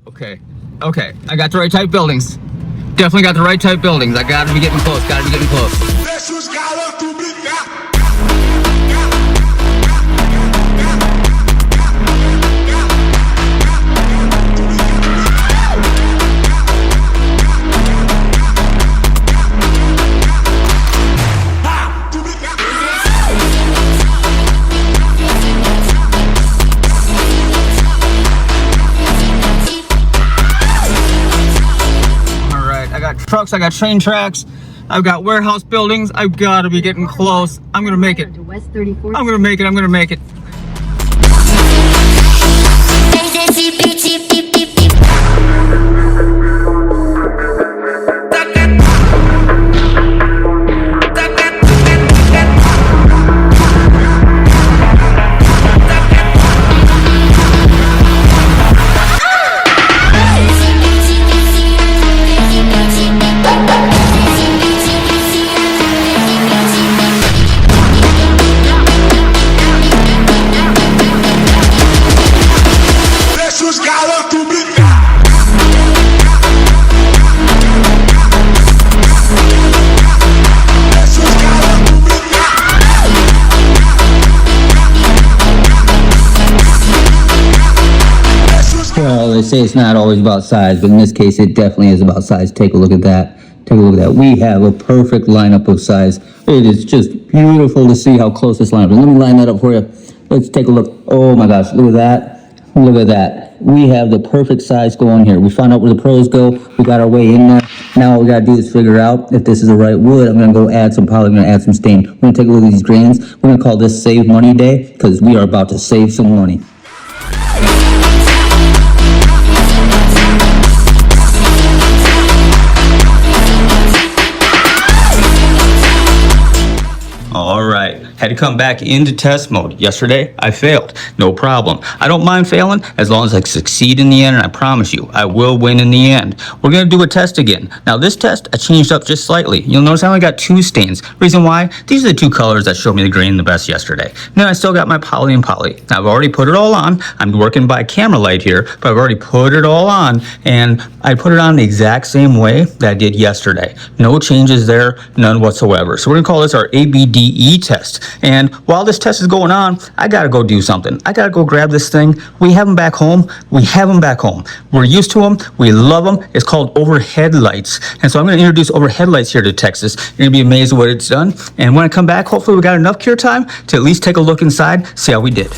Okay, I got the right type buildings. Definitely got the right type buildings. I gotta be getting close, trucks, I got train tracks, I've got warehouse buildings. I've got to be getting close. I'm gonna make it. I'm gonna make it. Well, they say it's not always about size, but in this case, it definitely is about size. Take a look at that. We have a perfect lineup of size. It is just beautiful to see how close this lineup is. Let me line that up for you. Let's take a look. Oh my gosh, look at that. We have the perfect size going here. We found out where the pros go. We got our way in there. Now all we gotta do is figure out if this is the right wood. I'm gonna go add some poly. I'm gonna add some stain. We're gonna take a look at these grains. We're gonna call this Save Money Day because we are about to save some money. All right, had to come back into test mode. Yesterday, I failed. No problem. I don't mind failing as long as I succeed in the end, and I promise you, I will win in the end. We're gonna do a test again. Now this test, I changed up just slightly. You'll notice I only got 2 stains. Reason why? These are the 2 colors that showed me the grain the best yesterday. Then I still got my poly and poly. Now I've already put it all on. I'm working by camera light here, but I've already put it all on, and I put it on the exact same way that I did yesterday. No changes there, none whatsoever. So we're gonna call this our ABDE test. And while this test is going on, I gotta go do something. I gotta go grab this thing. We have them back home. We're used to them. We love them. It's called overhead lights. And so I'm gonna introduce overhead lights here to Texas. You're gonna be amazed at what it's done. And when I come back, hopefully we got enough cure time to at least take a look inside, see how we did.